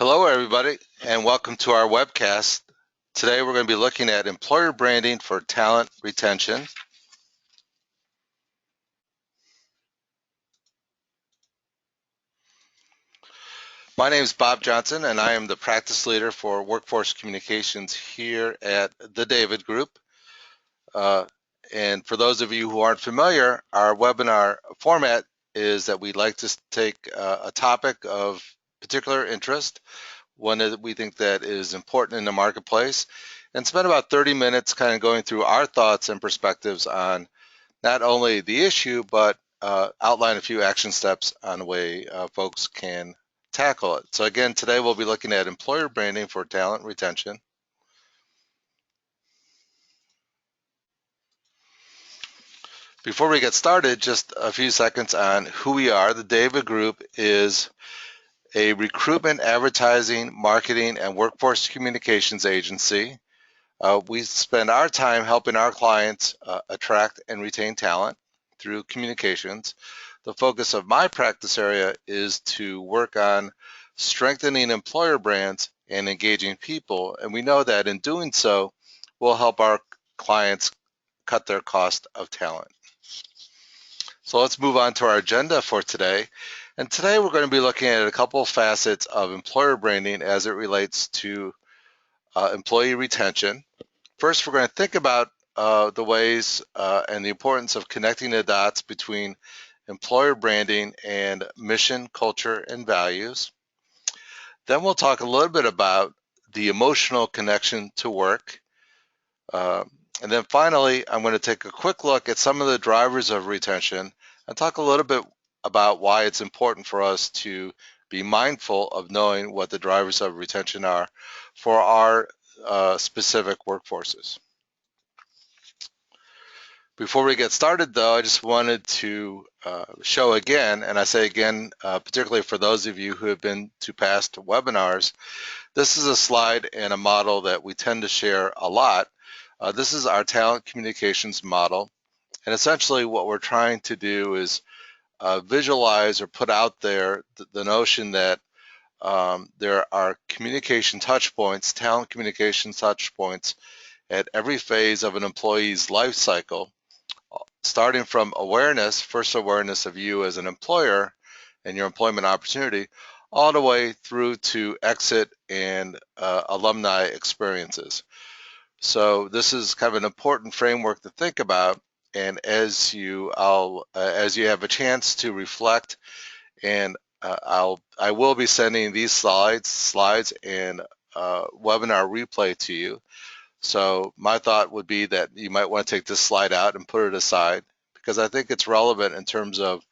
Hello, everybody, and welcome to our webcast. Today, we're going to be looking at employer branding for talent retention. My name is Bob Johnson, and I am the practice leader for workforce communications here at the David Group. And for those of you who aren't familiar, our webinar format is that we'd like to take a topic of particular interest, one that we think that is important in the marketplace, and spend about 30 minutes kind of going through our thoughts and perspectives on not only the issue, but outline a few action steps on the way folks can tackle it. So again, today we'll be looking at employer branding for talent retention. Before we get started, just a few seconds on who we are. The David Group is a recruitment, advertising, marketing, and workforce communications agency. We spend our time helping our clients attract and retain talent through communications. The focus of my practice area is to work on strengthening employer brands and engaging people. And we know that in doing so, we'll help our clients cut their cost of talent. So let's move on to our agenda for today. And today we're going to be looking at a couple of facets of employer branding as it relates to employee retention. First, we're going to think about the ways and the importance of connecting the dots between employer branding and mission, culture, and values. Then we'll talk a little bit about the emotional connection to work. And then finally, I'm going to take a quick look at some of the drivers of retention and talk a little bit about why it's important for us to be mindful of knowing what the drivers of retention are for our specific workforces. Before we get started, though, I just wanted to show again, and I say again, particularly for those of you who have been to past webinars, this is a slide and a model that we tend to share a lot. This is our talent communications model, and essentially what we're trying to do is visualize or put out there the notion that there are communication touch points, talent communication touch points at every phase of an employee's life cycle, starting from awareness, first awareness of you as an employer and your employment opportunity, all the way through to exit and alumni experiences. So this is kind of an important framework to think about. And as you have a chance to reflect, and I will be sending these slides and webinar replay to you. So my thought would be that you might want to take this slide out and put it aside, because I think it's relevant in terms of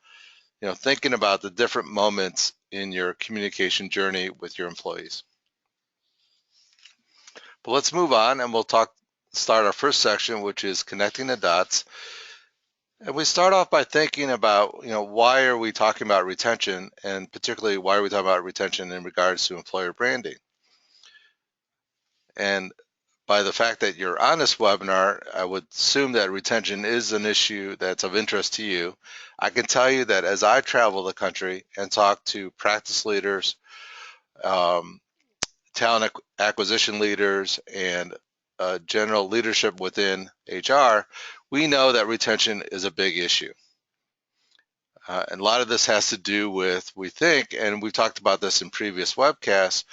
thinking about the different moments in your communication journey with your employees. But let's move on, and we'll start our first section, which is connecting the dots. And we start off by thinking about, why are we talking about retention, and particularly why are we talking about retention in regards to employer branding? And by the fact that you're on this webinar, I would assume that retention is an issue that's of interest to you. I can tell you that as I travel the country and talk to practice leaders, talent acquisition leaders, and general leadership within HR, we know that retention is a big issue. And a lot of this has to do with, we think, and we've talked about this in previous webcasts,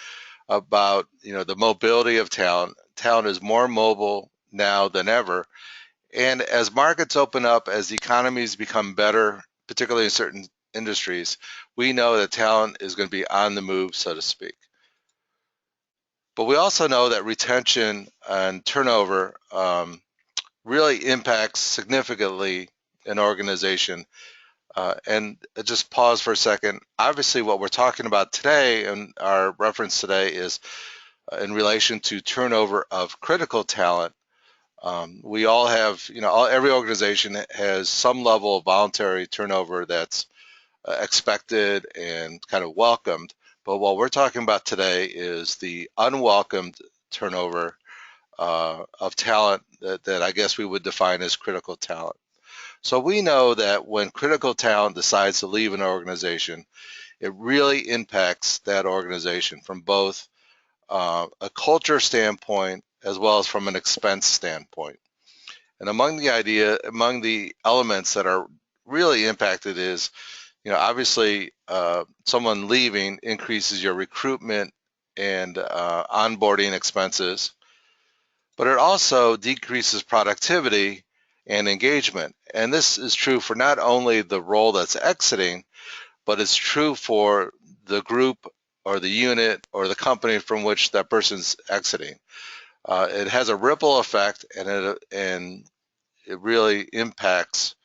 about the mobility of talent. Talent is more mobile now than ever. And as markets open up, as economies become better, particularly in certain industries, we know that talent is going to be on the move, so to speak. But we also know that retention and turnover really impacts significantly an organization. And just pause for a second. Obviously, what we're talking about today and our reference today is in relation to turnover of critical talent. We all have, every organization has some level of voluntary turnover that's expected and kind of welcomed. But what we're talking about today is the unwelcomed turnover of talent that I guess we would define as critical talent. So we know that when critical talent decides to leave an organization, it really impacts that organization from both a culture standpoint as well as from an expense standpoint. And among the elements that are really impacted is, obviously someone leaving increases your recruitment and onboarding expenses, but it also decreases productivity and engagement. And this is true for not only the role that's exiting, but it's true for the group or the unit or the company from which that person's exiting. It has a ripple effect, and it really impacts,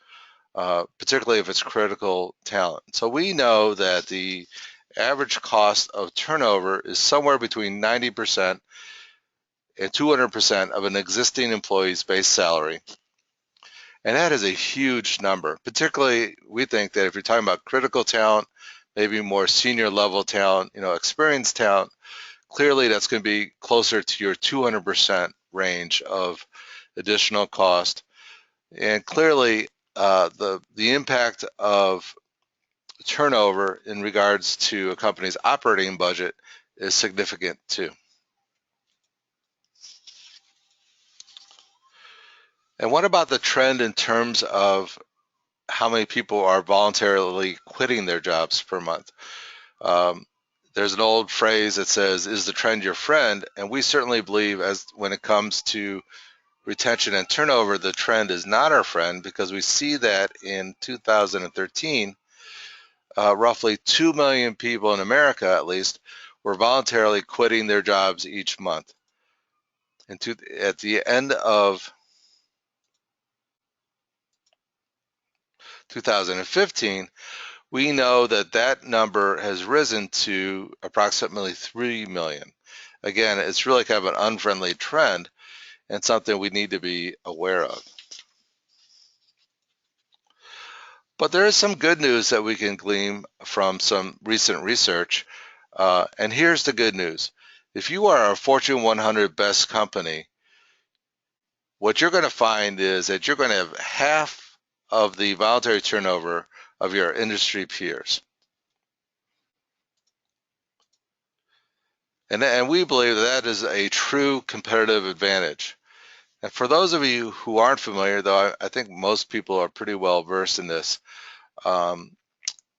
particularly if it's critical talent. So we know that the average cost of turnover is somewhere between 90% and 200% of an existing employee's base salary. And that is a huge number. Particularly, we think that if you're talking about critical talent, maybe more senior level talent, experienced talent, clearly that's going to be closer to your 200% range of additional cost. And clearly, the impact of turnover in regards to a company's operating budget is significant too. And what about the trend in terms of how many people are voluntarily quitting their jobs per month? There's an old phrase that says, "Is the trend your friend?" And we certainly believe, as when it comes to retention and turnover, the trend is not our friend, because we see that in 2013, roughly 2 million people in America, at least, were voluntarily quitting their jobs each month. And at the end of 2015, we know that that number has risen to approximately 3 million. Again, it's really kind of an unfriendly trend and something we need to be aware of. But there is some good news that we can glean from some recent research. And here's the good news. If you are a Fortune 100 best company, what you're going to find is that you're going to have half of the voluntary turnover of your industry peers. And we believe that is a true competitive advantage. And for those of you who aren't familiar, though I think most people are pretty well versed in this,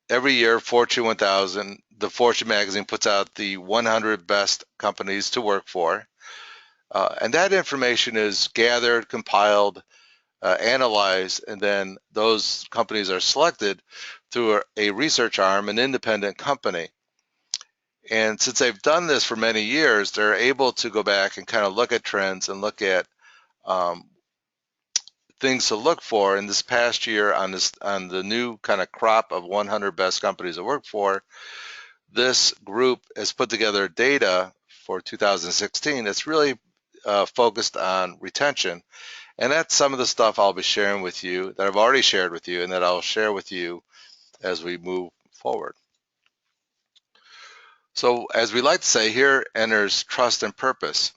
every year Fortune 1000, the Fortune magazine, puts out the 100 best companies to work for. And that information is gathered, compiled, analyzed, and then those companies are selected through a research arm, an independent company. And since they've done this for many years, they're able to go back and kind of look at trends and look at things to look for. In this past year, on the new kind of crop of 100 best companies to work for, this group has put together data for 2016 that's really focused on retention. And that's some of the stuff I'll be sharing with you, that I've already shared with you, and that I'll share with you as we move forward. So as we like to say, here enters trust and purpose.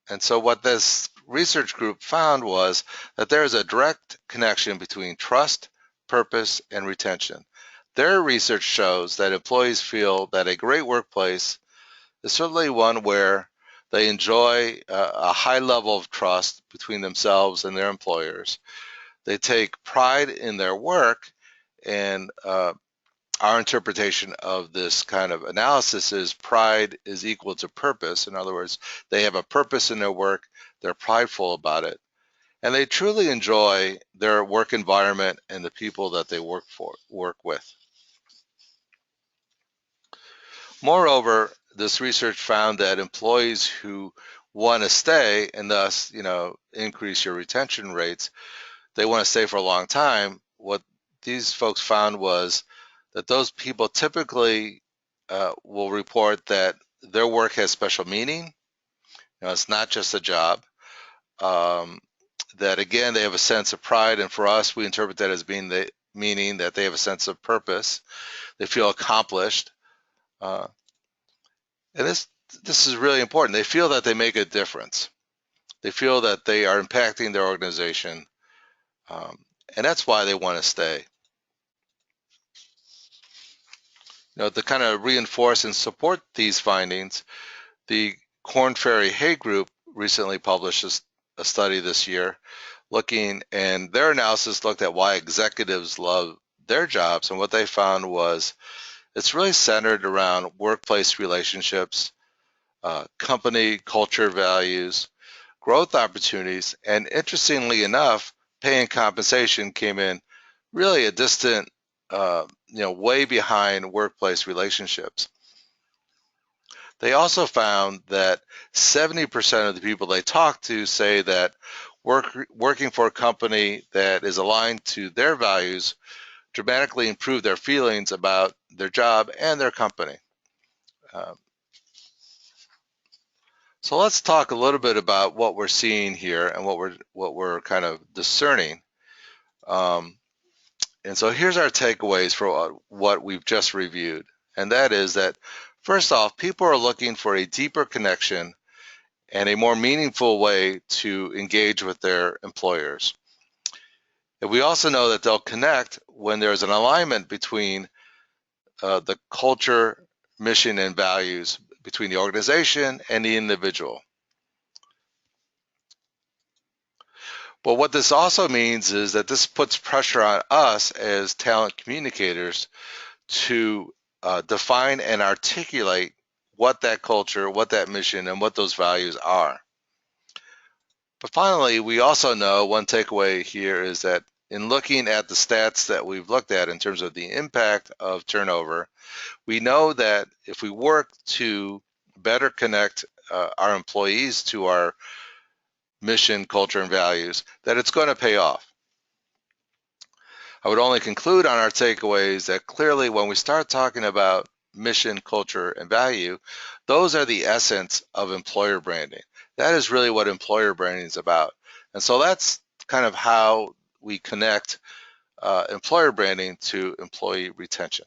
And so what this research group found was that there is a direct connection between trust, purpose, and retention. Their research shows that employees feel that a great workplace is certainly one where they enjoy a high level of trust between themselves and their employers. They take pride in their work, and our interpretation of this kind of analysis is pride is equal to purpose. In other words, they have a purpose in their work, they're prideful about it, and they truly enjoy their work environment and the people that they work with. Moreover, this research found that employees who want to stay and thus, increase your retention rates, they want to stay for a long time. What these folks found was that those people typically will report that their work has special meaning. It's not just a job. That again, they have a sense of pride, and for us, we interpret that as meaning that they have a sense of purpose. They feel accomplished, and this is really important. They feel that they make a difference. They feel that they are impacting their organization, and that's why they want to stay. To kind of reinforce and support these findings, the Korn Ferry Hay Group recently published a study this year and their analysis looked at why executives love their jobs, and what they found was it's really centered around workplace relationships, company culture values, growth opportunities, and interestingly enough, pay and compensation came in really a distant, way behind workplace relationships. They also found that 70% of the people they talk to say that working for a company that is aligned to their values dramatically improve their feelings about their job and their company. Um, so let's talk a little bit about what we're seeing here and what we're kind of discerning. Um, and so here's our takeaways for what we've just reviewed, and that is that first off, people are looking for a deeper connection and a more meaningful way to engage with their employers. And we also know that they'll connect when there's an alignment between the culture, mission, and values between the organization and the individual. But what this also means is that this puts pressure on us as talent communicators to define and articulate what that culture, what that mission, and what those values are. But finally, we also know one takeaway here is that in looking at the stats that we've looked at in terms of the impact of turnover, we know that if we work to better connect our employees to our mission, culture, and values, that it's going to pay off. I would only conclude on our takeaways that clearly when we start talking about mission, culture, and value, those are the essence of employer branding. That is really what employer branding is about. And so that's kind of how we connect employer branding to employee retention.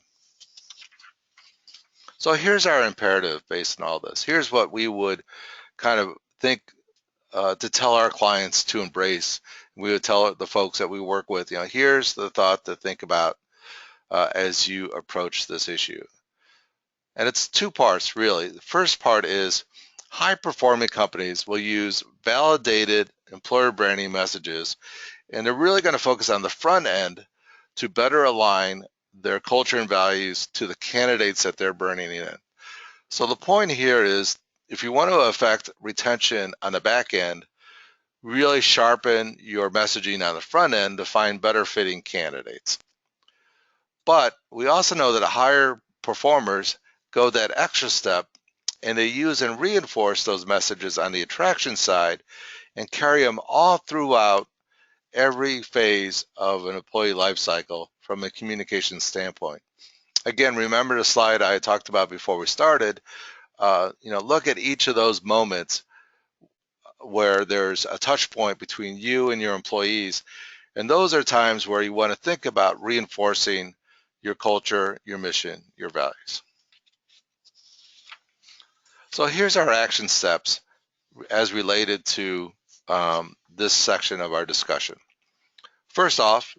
So here's our imperative based on all this. Here's what we would kind of think to tell our clients to embrace. We would tell the folks that we work with, here's the thought to think about as you approach this issue. And it's two parts, really. The first part is high-performing companies will use validated employer branding messages, and they're really going to focus on the front end to better align their culture and values to the candidates that they're bringing in. So the point here is, if you want to affect retention on the back end, really sharpen your messaging on the front end to find better fitting candidates. But we also know that higher performers go that extra step, and they use and reinforce those messages on the attraction side and carry them all throughout every phase of an employee life cycle from a communication standpoint. Again, remember the slide I talked about before we started. Look at each of those moments where there's a touch point between you and your employees. And those are times where you want to think about reinforcing your culture, your mission, your values. So here's our action steps as related to this section of our discussion. First off,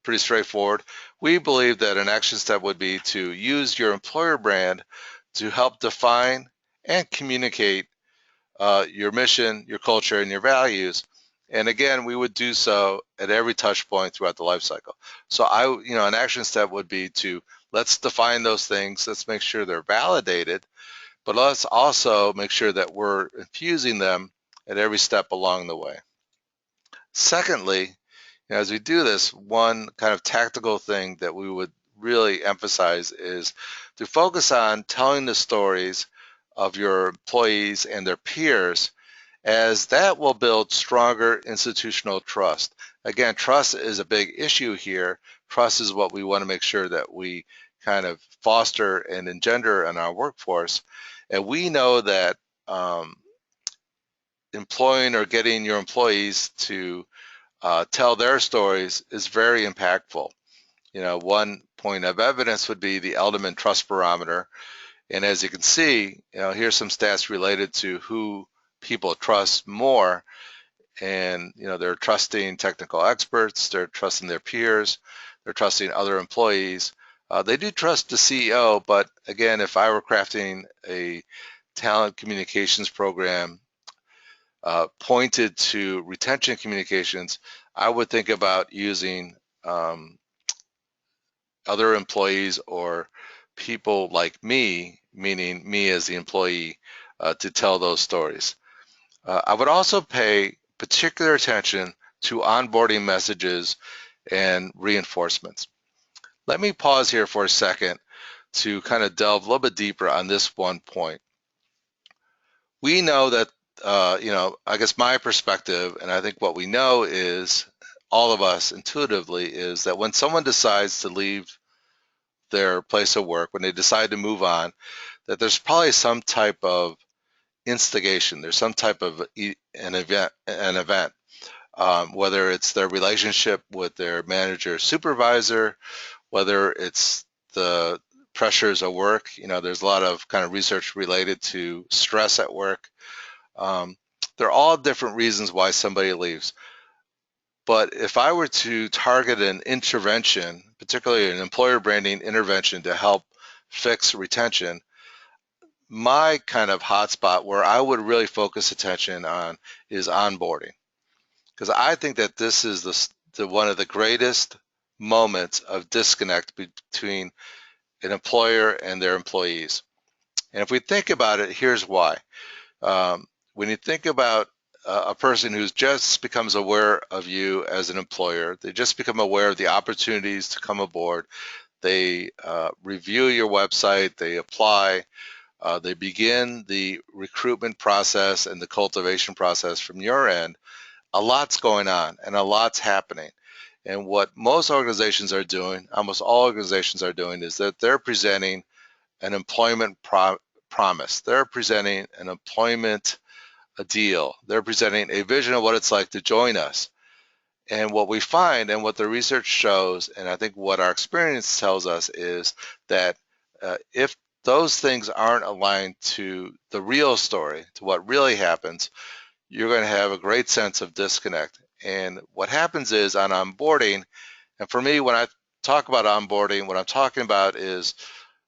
pretty straightforward. We believe that an action step would be to use your employer brand to help define and communicate your mission, your culture, and your values. And again, we would do so at every touch point throughout the life cycle. So an action step would be to let's define those things. Let's make sure they're validated, but let's also make sure that we're infusing them at every step along the way. Secondly, as we do this, one kind of tactical thing that we would really emphasize is to focus on telling the stories of your employees and their peers, as that will build stronger institutional trust. Again, trust is a big issue here. Trust is what we want to make sure that we kind of foster and engender in our workforce. And we know that employing or getting your employees to tell their stories is very impactful. One point of evidence would be the Edelman Trust Barometer. And as you can see, here's some stats related to who people trust more. And, they're trusting technical experts, they're trusting their peers, they're trusting other employees. They do trust the CEO, but again, if I were crafting a talent communications program pointed to retention communications, I would think about using other employees or people like me, meaning me as the employee, to tell those stories. I would also pay particular attention to onboarding messages and reinforcements. Let me pause here for a second to kind of delve a little bit deeper on this one point. We know that, I guess my perspective, and I think what we know is, all of us intuitively, is that when someone decides to leave their place of work, when they decide to move on, that there's probably some type of instigation. There's some type of an event, whether it's their relationship with their manager or supervisor, whether it's the pressures of work. There's a lot of kind of research related to stress at work. They're all different reasons why somebody leaves. But if I were to target an intervention, particularly an employer branding intervention to help fix retention, my kind of hotspot where I would really focus attention on is onboarding. Because I think that this is one of the greatest moments of disconnect between an employer and their employees. And if we think about it, here's why. When you think about a person who's just becomes aware of you as an employer, they just become aware of the opportunities to come aboard, they review your website, they apply, they begin the recruitment process and the cultivation process from your end. A lot's going on and a lot's happening. And what most organizations are doing, almost all organizations are doing, is that they're presenting an employment promise. They're presenting an employment deal. They're presenting a vision of what it's like to join us. And what we find and what the research shows, and I think what our experience tells us, is that if those things aren't aligned to the real story, to what really happens, you're going to have a great sense of disconnect. And what happens is on onboarding, and for me, when I talk about onboarding, what I'm talking about is,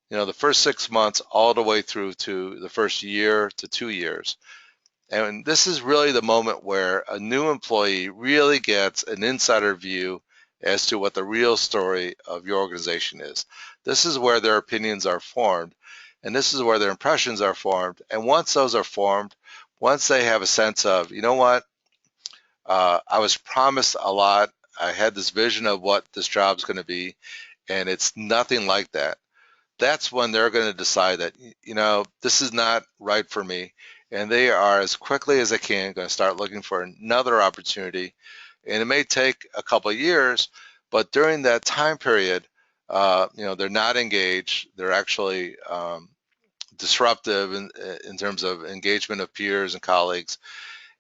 the first 6 months all the way through to the first year to 2 years. And this is really the moment where a new employee really gets an insider view as to what the real story of your organization is. This is where their opinions are formed, and this is where their impressions are formed. And once those are formed, once they have a sense of, you know what, I was promised a lot, I had this vision of what this job's going to be, and it's nothing like that. That's when they're going to decide that, this is not right for me. And they are, as quickly as they can, going to start looking for another opportunity. And it may take a couple of years, but during that time period, they're not engaged. They're actually disruptive in terms of engagement of peers and colleagues.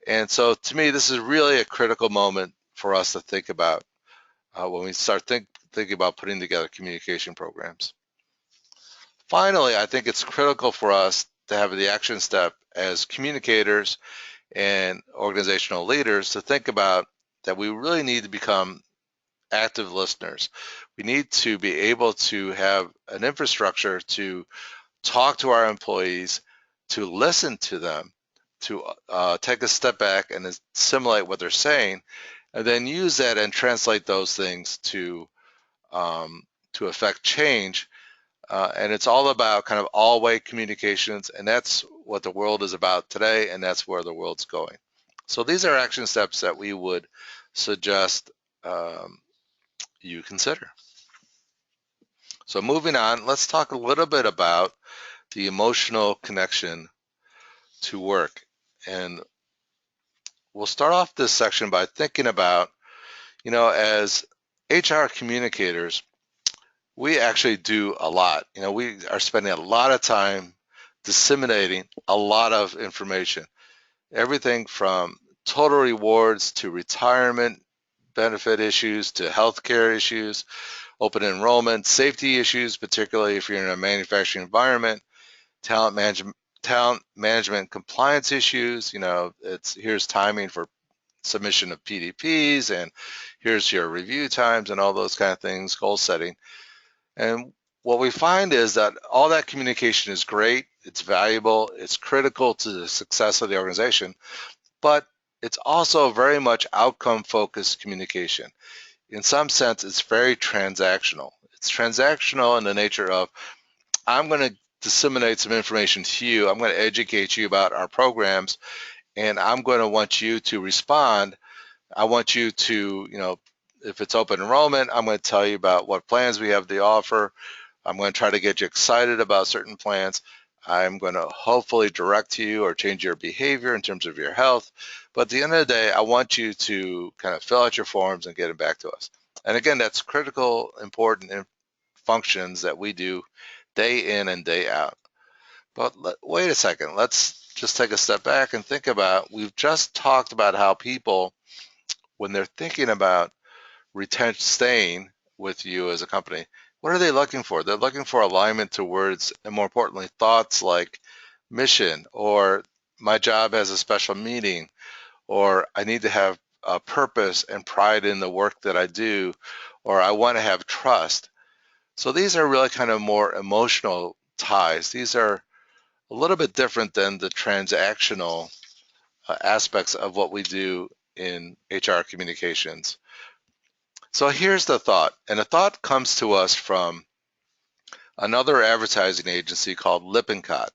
And so to me, this is really a critical moment for us to think about when we start thinking about putting together communication programs. Finally, I think it's critical for us to have the action step as communicators and organizational leaders to think about that we really need to become active listeners. We need to be able to have an infrastructure to talk to our employees, to listen to them, to take a step back and assimilate what they're saying, and then use that and translate those things to affect change. And it's all about kind of all-way communications, and that's what the world is about today, and that's where the world's going. So these are action steps that we would suggest you consider. So moving on, let's talk a little bit about the emotional connection to work. And we'll start off this section by thinking about, as HR communicators, we actually do a lot. We are spending a lot of time disseminating a lot of information. Everything from total rewards to retirement benefit issues to healthcare issues, open enrollment, safety issues, particularly if you're in a manufacturing environment, talent management compliance issues. Here's timing for submission of PDPs, and here's your review times and all those kind of things, goal setting. And what we find is that all that communication is great, it's valuable, it's critical to the success of the organization, but it's also very much outcome-focused communication. In some sense, it's very transactional. It's transactional in the nature of, I'm going to disseminate some information to you, I'm going to educate you about our programs, and I'm going to want you to respond. I want you to, if it's open enrollment, I'm going to tell you about what plans we have to offer. I'm going to try to get you excited about certain plans. I'm going to hopefully direct you or change your behavior in terms of your health. But at the end of the day, I want you to kind of fill out your forms and get it back to us. And again, that's critical, important functions that we do day in and day out. But wait a second, let's just take a step back and think about, we've just talked about how people, when they're thinking about staying with you as a company, what are they looking for? They're looking for alignment to words, and more importantly, thoughts like mission, or my job has a special meaning, or I need to have a purpose and pride in the work that I do, or I want to have trust. So these are really kind of more emotional ties. These are a little bit different than the transactional aspects of what we do in HR communications. So here's the thought, and the thought comes to us from another advertising agency called Lippincott.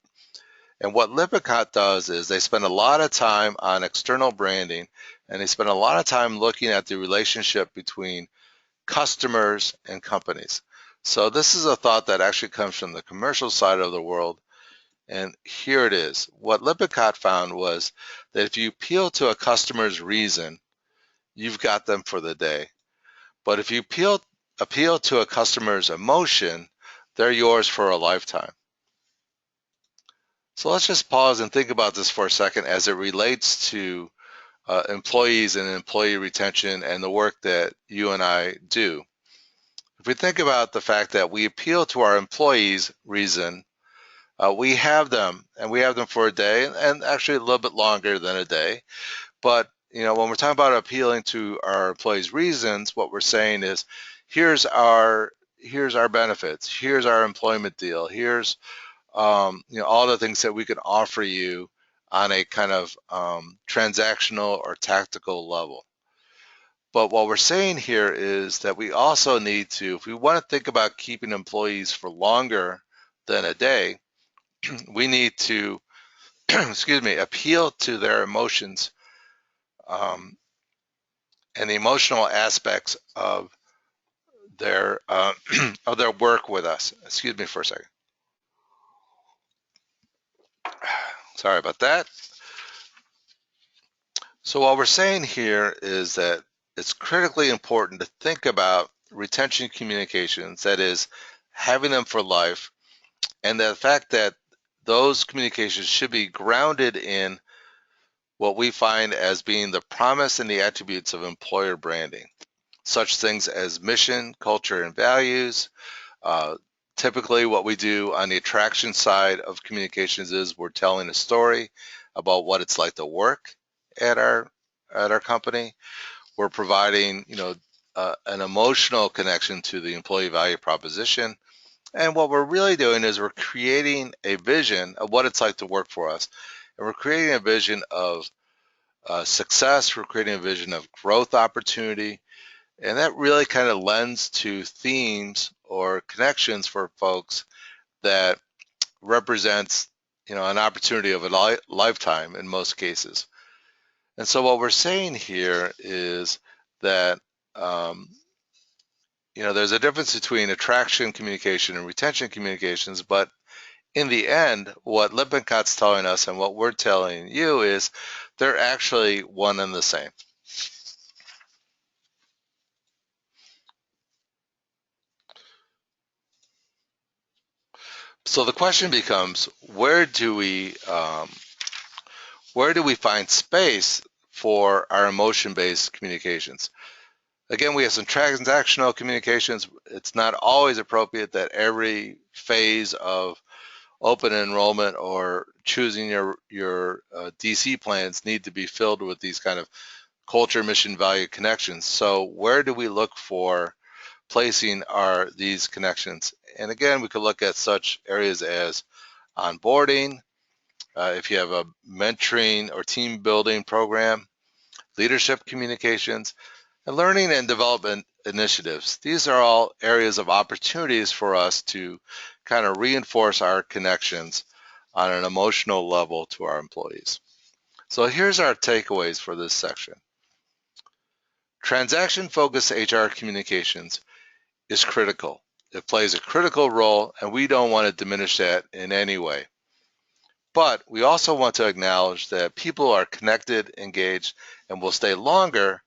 And what Lippincott does is they spend a lot of time on external branding, and they spend a lot of time looking at the relationship between customers and companies. So this is a thought that actually comes from the commercial side of the world. And here it is. What Lippincott found was that if you appeal to a customer's reason, you've got them for the day. But if you appeal to a customer's emotion, they're yours for a lifetime. So let's just pause and think about this for a second as it relates to employees and employee retention and the work that you and I do. If we think about the fact that we appeal to our employees' reason, we have them, and we have them for a day, and actually a little bit longer than a day. But when we're talking about appealing to our employees' reasons, what we're saying is, here's our benefits, here's our employment deal, here's all the things that we can offer you on a kind of transactional or tactical level. But what we're saying here is that we also need to, if we want to think about keeping employees for longer than a day, we need to, appeal to their emotions and the emotional aspects of their of their work with us. Excuse me for a second. Sorry about that. So what we're saying here is that it's critically important to think about retention communications, that is, having them for life, and the fact that those communications should be grounded in what we find as being the promise and the attributes of employer branding, such things as mission, culture, and values. Typically, what we do on the attraction side of communications is we're telling a story about what it's like to work at our company. We're providing, an emotional connection to the employee value proposition. And what we're really doing is we're creating a vision of what it's like to work for us. And we're creating a vision of success. We're creating a vision of growth opportunity. And that really kind of lends to themes or connections for folks that represents, an opportunity of a lifetime in most cases. And so what we're saying here is that, there's a difference between attraction communication and retention communications, but in the end, what Lippincott's telling us and what we're telling you is they're actually one and the same. So the question becomes, where do we find space for our emotion-based communications? Again, we have some transactional communications. It's not always appropriate that every phase of open enrollment or choosing your DC plans need to be filled with these kind of culture, mission, value connections. So where do we look for placing these connections? And again, we could look at such areas as onboarding, if you have a mentoring or team building program, leadership communications, and learning and development initiatives. These are all areas of opportunities for us to kind of reinforce our connections on an emotional level to our employees. So here's our takeaways for this section. Transaction-focused HR communications is critical. It plays a critical role, and we don't want to diminish that in any way. But we also want to acknowledge that people are connected, engaged, and will stay longer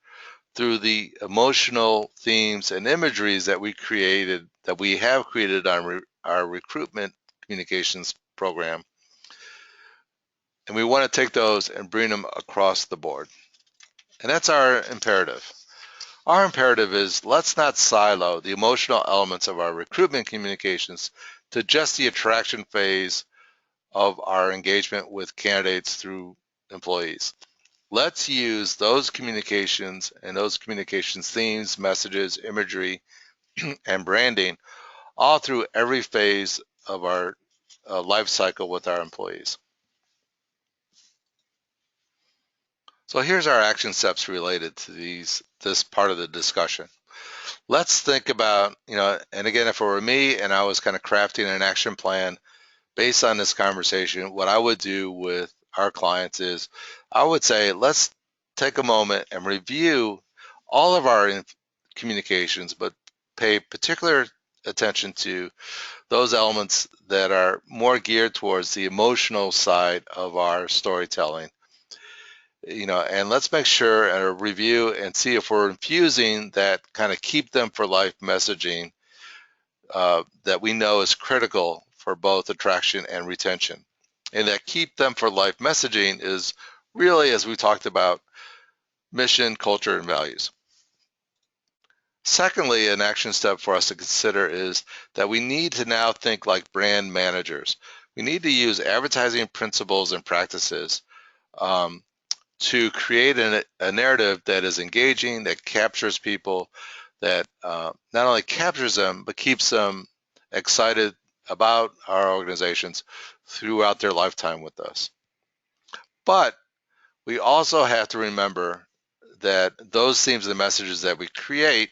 through the emotional themes and imageries that we have created on our recruitment communications program. And we want to take those and bring them across the board. And that's our imperative. Our imperative is, let's not silo the emotional elements of our recruitment communications to just the attraction phase of our engagement with candidates through employees. Let's use those communications and those communications themes, messages, imagery, and branding all through every phase of our life cycle with our employees. So here's our action steps related to this part of the discussion. Let's think about, and again, if it were me and I was kind of crafting an action plan based on this conversation, what I would do with our clients is I would say, let's take a moment and review all of our communications, but pay particular attention to those elements that are more geared towards the emotional side of our storytelling. And let's make sure and review and see if we're infusing that kind of keep them for life messaging that we know is critical for both attraction and retention. And that keep them for life messaging is really, as we talked about, mission, culture, and values. Secondly, an action step for us to consider is that we need to now think like brand managers. We need to use advertising principles and practices to create a narrative that is engaging, that captures people, that not only captures them, but keeps them excited about our organizations throughout their lifetime with us. But we also have to remember that those themes and messages that we create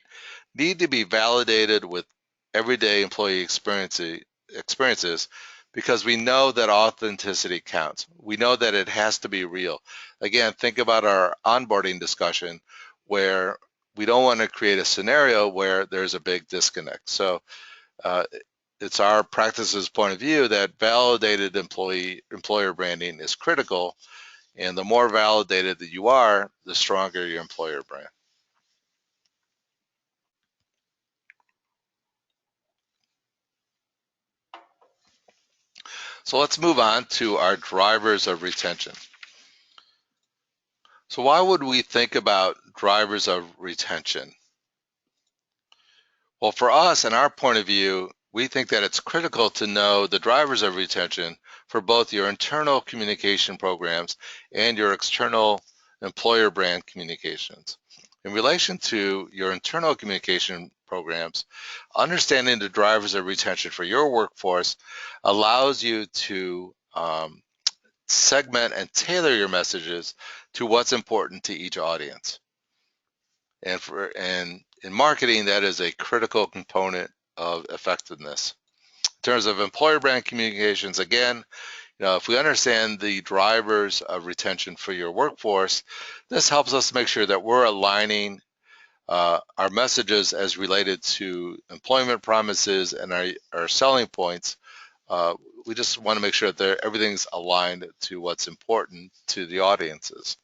need to be validated with everyday employee experiences, because we know that authenticity counts. We know that it has to be real. Again, think about our onboarding discussion where we don't want to create a scenario where there's a big disconnect. So it's our practice's point of view that validated employer branding is critical, and the more validated that you are, the stronger your employer brand. So let's move on to our drivers of retention. So why would we think about drivers of retention? Well, for us, in our point of view, we think that it's critical to know the drivers of retention for both your internal communication programs and your external employer brand communications. In relation to your internal communication programs, understanding the drivers of retention for your workforce allows you to segment and tailor your messages to what's important to each audience. And in marketing, that is a critical component of effectiveness. In terms of employer brand communications, again, if we understand the drivers of retention for your workforce, this helps us make sure that we're aligning our messages as related to employment promises and our selling points. We just want to make sure that everything's aligned to what's important to the audiences.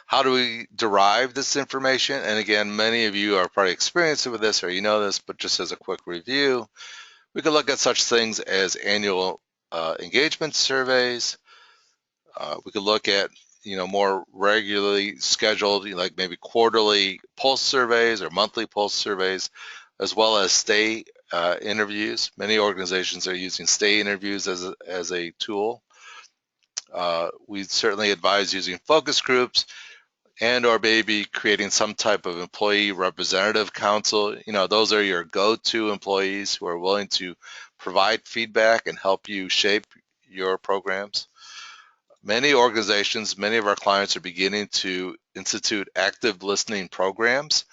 How do we derive this information? And again, many of you are probably experienced with this or you know this, but just as a quick review, we could look at such things as annual engagement surveys. We could look at more regularly scheduled, like maybe quarterly pulse surveys or monthly pulse surveys, as well as stay interviews. Many organizations are using stay interviews as a tool. We certainly advise using focus groups. and or maybe creating some type of employee representative council. Those are your go-to employees who are willing to provide feedback and help you shape your programs. Many organizations, many of our clients are beginning to institute active listening programs,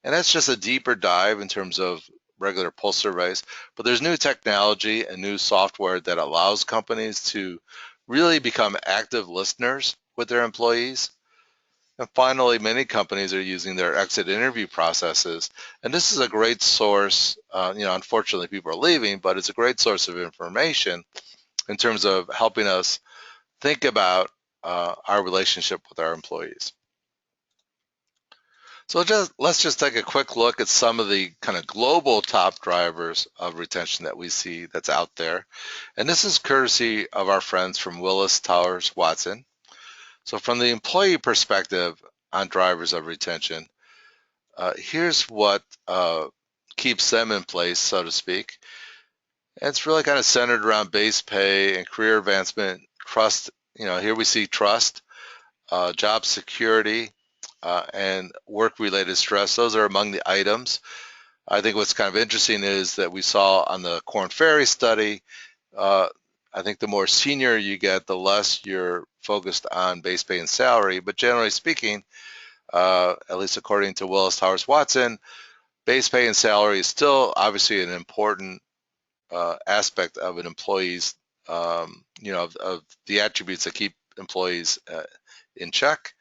and that's just a deeper dive in terms of regular pulse surveys. But there's new technology and new software that allows companies to really become active listeners with their employees. And finally, many companies are using their exit interview processes. And this is a great source. Unfortunately, people are leaving, but it's a great source of information in terms of helping us think about our relationship with our employees. So let's just take a quick look at some of the kind of global top drivers of retention that we see that's out there. And this is courtesy of our friends from Willis Towers Watson. So from the employee perspective on drivers of retention, here's what keeps them in place, so to speak. And it's really kind of centered around base pay and career advancement, trust. Here we see trust, job security, and work-related stress. Those are among the items. I think what's kind of interesting is that we saw on the Korn Ferry study, I think the more senior you get, the less you're focused on base pay and salary. But generally speaking, at least according to Willis Towers Watson, base pay and salary is still obviously an important aspect of an employee's, of the attributes that keep employees in check.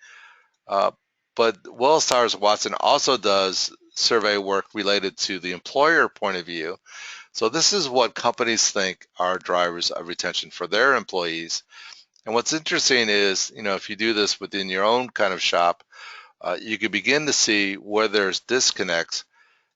But Willis Towers Watson also does survey work related to the employer point of view. So this is what companies think are drivers of retention for their employees. And what's interesting is, if you do this within your own kind of shop, you can begin to see where there's disconnects.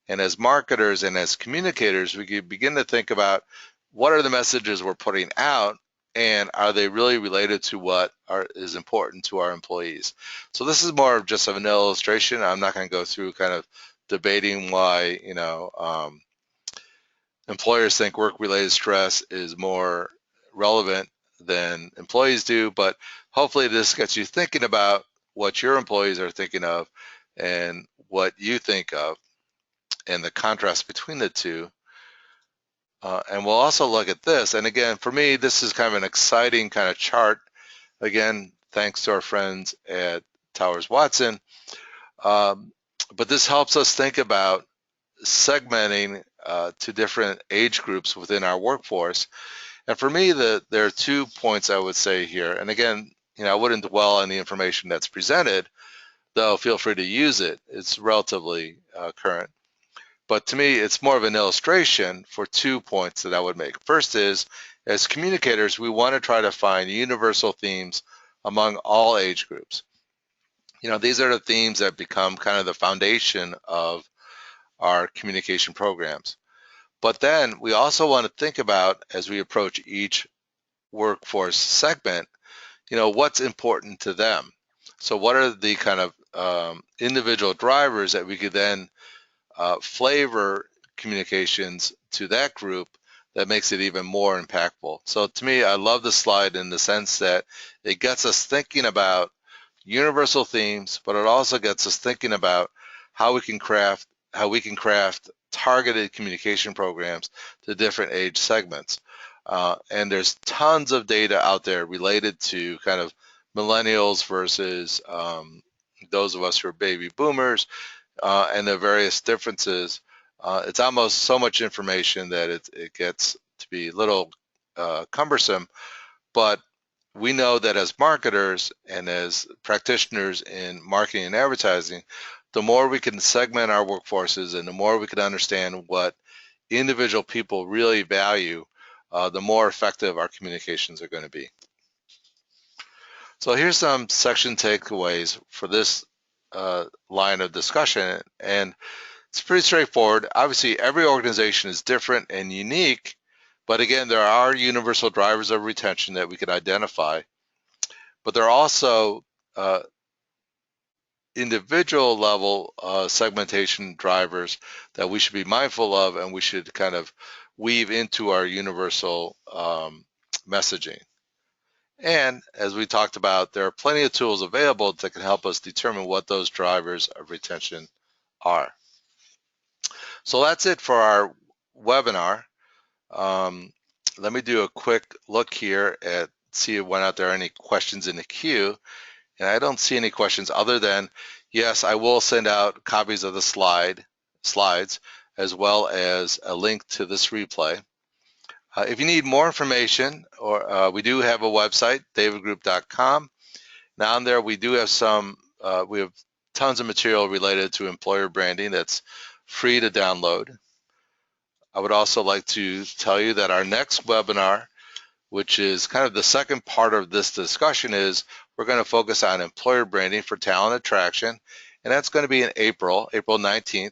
And as marketers and as communicators, we can begin to think about what are the messages we're putting out, and are they really related to what is important to our employees? So this is more of just of an illustration. I'm not going to go through kind of debating why, employers think work-related stress is more relevant than employees do, but hopefully this gets you thinking about what your employees are thinking of and what you think of and the contrast between the two. And we'll also look at this. And again, for me, this is kind of an exciting kind of chart. Again, thanks to our friends at Towers Watson. But this helps us think about segmenting to different age groups within our workforce. And for me, there are 2 points I would say here. And again, I wouldn't dwell on the information that's presented, though feel free to use it. It's relatively current. But to me, it's more of an illustration for 2 points that I would make. First is, as communicators, we want to try to find universal themes among all age groups. These are the themes that become kind of the foundation of our communication programs. But then we also want to think about, as we approach each workforce segment, what's important to them. So what are the kind of individual drivers that we could then flavor communications to that group that makes it even more impactful. So to me, I love the slide in the sense that it gets us thinking about universal themes, but it also gets us thinking about how we can craft targeted communication programs to different age segments. And there's tons of data out there related to kind of millennials versus those of us who are baby boomers, and the various differences. It's almost so much information that it gets to be a little cumbersome, but we know that as marketers and as practitioners in marketing and advertising, the more we can segment our workforces and the more we can understand what individual people really value, the more effective our communications are going to be. So here's some section takeaways for this line of discussion, and it's pretty straightforward. Obviously, every organization is different and unique, but again, there are universal drivers of retention that we could identify, but there are also individual level segmentation drivers that we should be mindful of, and we should kind of weave into our universal messaging. And as we talked about, there are plenty of tools available that can help us determine what those drivers of retention are. So that's it for our webinar. Let me do a quick look here at see whether or not there are any questions in the queue. And I don't see any questions other than, yes, I will send out copies of the slides as well as a link to this replay. If you need more information, or we do have a website, davidgroup.com. Now on there, we do have we have tons of material related to employer branding that's free to download. I would also like to tell you that our next webinar, which is kind of the second part of this discussion, is we're going to focus on employer branding for talent attraction, and that's going to be in April 19th,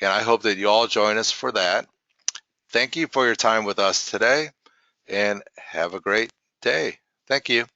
and I hope that you all join us for that. Thank you for your time with us today, and have a great day. Thank you.